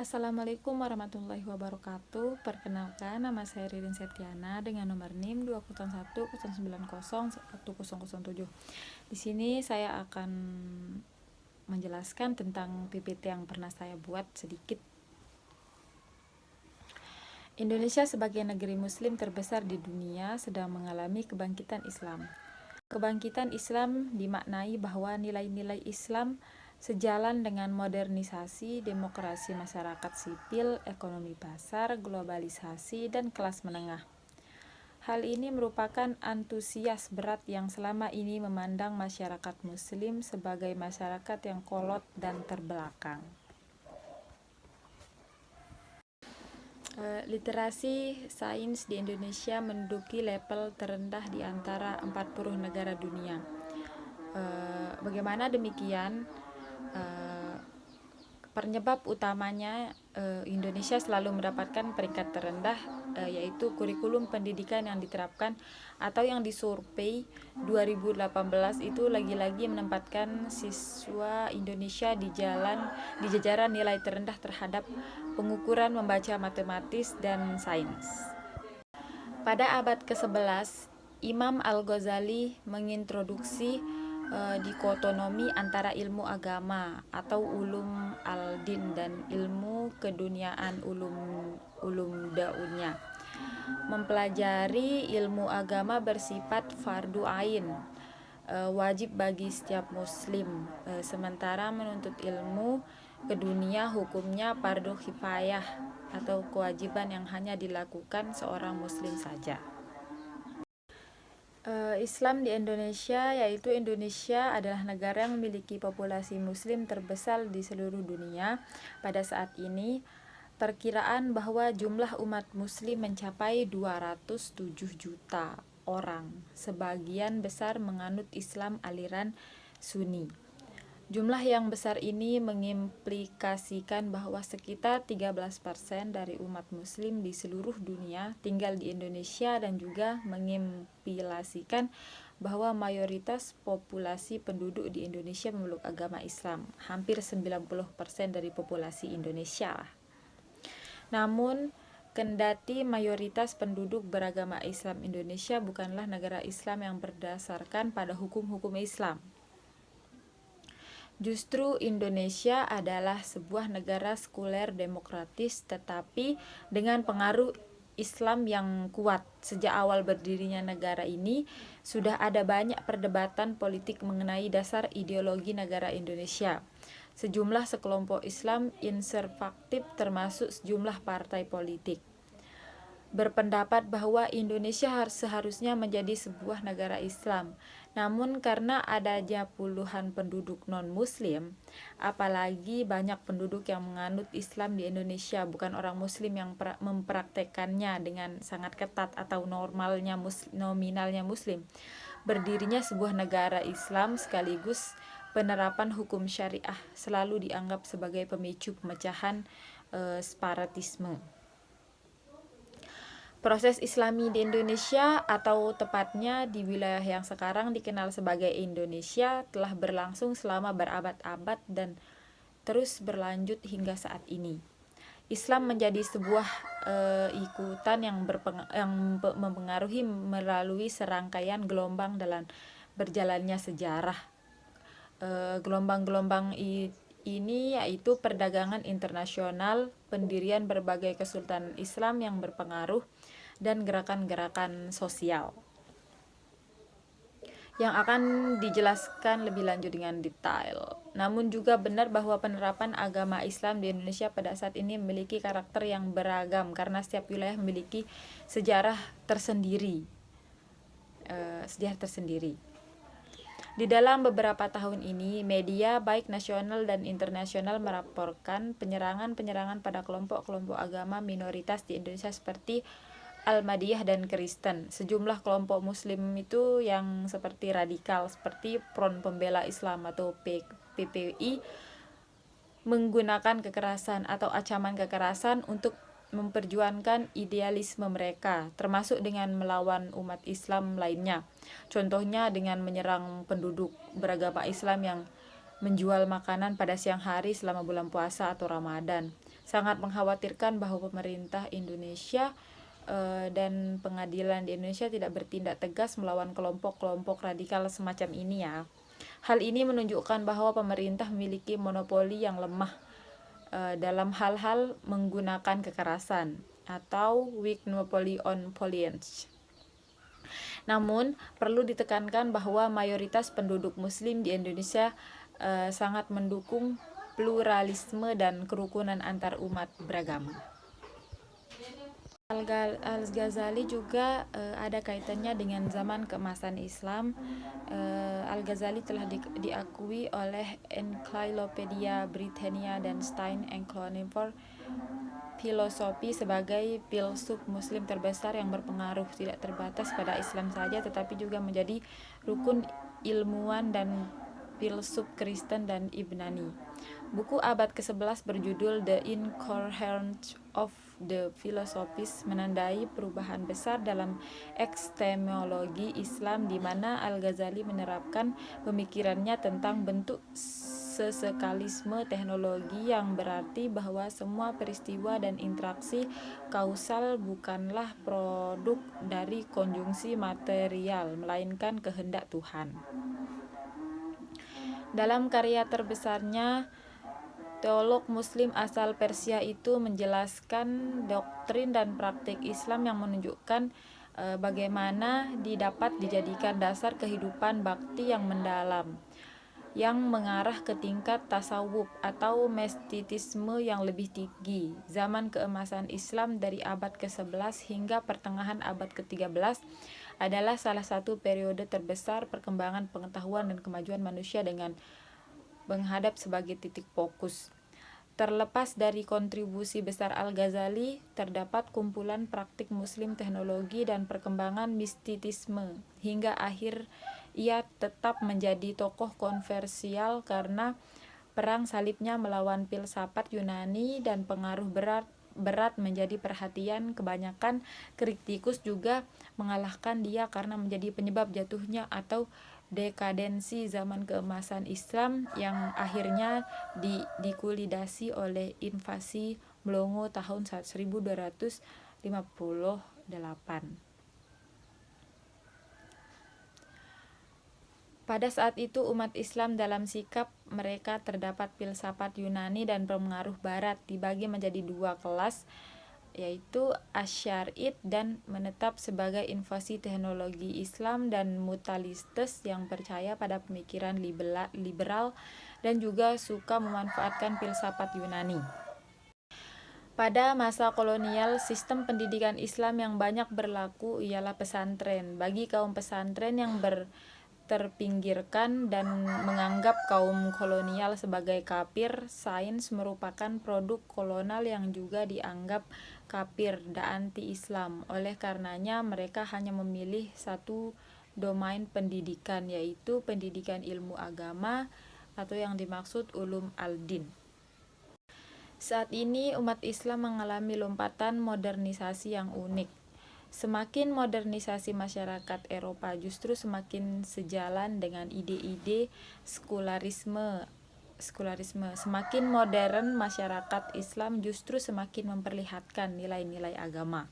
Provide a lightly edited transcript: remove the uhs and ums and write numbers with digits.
Assalamualaikum warahmatullahi wabarakatuh. Perkenalkan, nama saya Ririn Septiana dengan nomor NIM 201090107. Di sini saya akan menjelaskan tentang PPT yang pernah saya buat sedikit. Indonesia sebagai negeri muslim terbesar di dunia sedang mengalami kebangkitan Islam. Kebangkitan Islam dimaknai bahwa nilai-nilai Islam sejalan dengan modernisasi, demokrasi masyarakat sipil, ekonomi pasar, globalisasi, dan kelas menengah. Hal ini merupakan antusias berat yang selama ini memandang masyarakat muslim sebagai masyarakat yang kolot dan terbelakang. Literasi sains di Indonesia menduduki level terendah di antara 40 negara dunia. Bagaimana demikian? Penyebab utamanya Indonesia selalu mendapatkan peringkat terendah, yaitu kurikulum pendidikan yang diterapkan atau yang disurvei 2018 itu lagi-lagi menempatkan siswa Indonesia di jajaran nilai terendah terhadap pengukuran membaca matematis dan sains. Pada abad ke-11, Imam Al-Ghazali mengintroduksi dikotomi antara ilmu agama atau ulum al-din dan ilmu keduniaan ulum daunnya. Mempelajari ilmu agama bersifat fardu ain, wajib bagi setiap muslim, sementara menuntut ilmu kedunia hukumnya fardu kifayah atau kewajiban yang hanya dilakukan seorang muslim saja. Islam di Indonesia, yaitu Indonesia adalah negara yang memiliki populasi muslim terbesar di seluruh dunia. Pada saat ini, perkiraan bahwa jumlah umat muslim mencapai 207 juta orang. Sebagian besar menganut Islam aliran Sunni. Jumlah yang besar ini mengimplikasikan bahwa sekitar 13% dari umat muslim di seluruh dunia tinggal di Indonesia dan juga mengimplikasikan bahwa mayoritas populasi penduduk di Indonesia memeluk agama Islam, hampir 90% dari populasi Indonesia. Namun, kendati mayoritas penduduk beragama Islam Indonesia bukanlah negara Islam yang berdasarkan pada hukum-hukum Islam. Justru Indonesia adalah sebuah negara sekuler demokratis tetapi dengan pengaruh Islam yang kuat. Sejak awal berdirinya negara ini, sudah ada banyak perdebatan politik mengenai dasar ideologi negara Indonesia. Sejumlah sekelompok Islam konservatif termasuk sejumlah partai politik berpendapat bahwa Indonesia seharusnya menjadi sebuah negara Islam. Namun karena adanya puluhan penduduk non-muslim, apalagi banyak penduduk yang menganut Islam di Indonesia bukan orang muslim yang mempraktekannya dengan sangat ketat atau nominalnya muslim, berdirinya sebuah negara Islam sekaligus penerapan hukum syariah selalu dianggap sebagai pemicu pemecahan separatisme. Proses Islami di Indonesia, atau tepatnya di wilayah yang sekarang dikenal sebagai Indonesia, telah berlangsung selama berabad-abad dan terus berlanjut hingga saat ini. Islam menjadi sebuah ikutan yang mempengaruhi melalui serangkaian gelombang dalam berjalannya sejarah. Gelombang-gelombang ini yaitu perdagangan internasional, pendirian berbagai kesultanan Islam yang berpengaruh, dan gerakan-gerakan sosial yang akan dijelaskan lebih lanjut dengan detail. Namun juga benar bahwa penerapan agama Islam di Indonesia pada saat ini memiliki karakter yang beragam karena setiap wilayah memiliki sejarah tersendiri. Di dalam beberapa tahun ini, media baik nasional dan internasional melaporkan penyerangan pada kelompok-kelompok agama minoritas di Indonesia seperti Ahmadiyah dan Kristen. Sejumlah kelompok muslim itu yang seperti radikal seperti Front Pembela Islam atau PPI menggunakan kekerasan atau ancaman kekerasan untuk memperjuangkan idealisme mereka, termasuk dengan melawan umat Islam lainnya. Contohnya dengan menyerang penduduk beragama Islam yang menjual makanan pada siang hari selama bulan puasa atau Ramadan. sangat mengkhawatirkan bahwa pemerintah Indonesia dan pengadilan di Indonesia tidak bertindak tegas melawan kelompok-kelompok radikal semacam ini ya. Hal ini menunjukkan bahwa pemerintah memiliki monopoli yang lemah dalam hal-hal menggunakan kekerasan atau weak monopoly on violence. Namun, perlu ditekankan bahwa mayoritas penduduk Muslim di Indonesia sangat mendukung pluralisme dan kerukunan antar umat beragama. Al-Ghazali juga ada kaitannya dengan zaman keemasan Islam. Al-Ghazali telah diakui oleh Encyclopedia Britannia dan Stein Encyclopedia Filosofi sebagai filsuf Muslim terbesar yang berpengaruh tidak terbatas pada Islam saja, tetapi juga menjadi rukun ilmuwan dan filsuf Kristen dan Yunani. Buku abad ke-11 berjudul The Incoherence of the Philosophies menandai perubahan besar dalam epistemologi Islam, di mana Al-Ghazali menerapkan pemikirannya tentang bentuk sesekalisme teknologi, yang berarti bahwa semua peristiwa dan interaksi kausal bukanlah produk dari konjungsi material, melainkan kehendak Tuhan. Dalam karya terbesarnya, teolog Muslim asal Persia itu menjelaskan doktrin dan praktik Islam yang menunjukkan bagaimana didapat dijadikan dasar kehidupan bakti yang mendalam, yang mengarah ke tingkat tasawuf atau mistisisme yang lebih tinggi. Zaman keemasan Islam dari abad ke-11 hingga pertengahan abad ke-13 adalah salah satu periode terbesar perkembangan pengetahuan dan kemajuan manusia dengan menghadap sebagai titik fokus. Terlepas dari kontribusi besar Al-Ghazali, terdapat kumpulan praktik Muslim teknologi dan perkembangan mistisisme. Hingga akhir ia tetap menjadi tokoh kontroversial karena perang salibnya melawan filsafat Yunani dan pengaruh berat menjadi perhatian kebanyakan kritikus, juga mengalahkan dia karena menjadi penyebab jatuhnya atau dekadensi zaman keemasan Islam yang akhirnya dikulidasi oleh invasi Melongo tahun 1258. Pada saat itu umat Islam dalam sikap mereka terdapat filsafat Yunani dan pengaruh Barat dibagi menjadi dua kelas, yaitu Asy'ariyah dan menetap sebagai invasi teknologi Islam, dan Mutalistes yang percaya pada pemikiran liberal dan juga suka memanfaatkan filsafat Yunani. Pada masa kolonial, sistem pendidikan Islam yang banyak berlaku ialah pesantren. Bagi kaum pesantren yang terpinggirkan dan menganggap kaum kolonial sebagai kafir, sains merupakan produk kolonial yang juga dianggap kafir dan anti-Islam. Oleh karenanya, mereka hanya memilih satu domain pendidikan, yaitu pendidikan ilmu agama atau yang dimaksud ulum al-din. Saat ini umat Islam mengalami lompatan modernisasi yang unik. Semakin modernisasi masyarakat Eropa justru semakin sejalan dengan ide-ide sekularisme. Semakin modern masyarakat Islam justru semakin memperlihatkan nilai-nilai agama.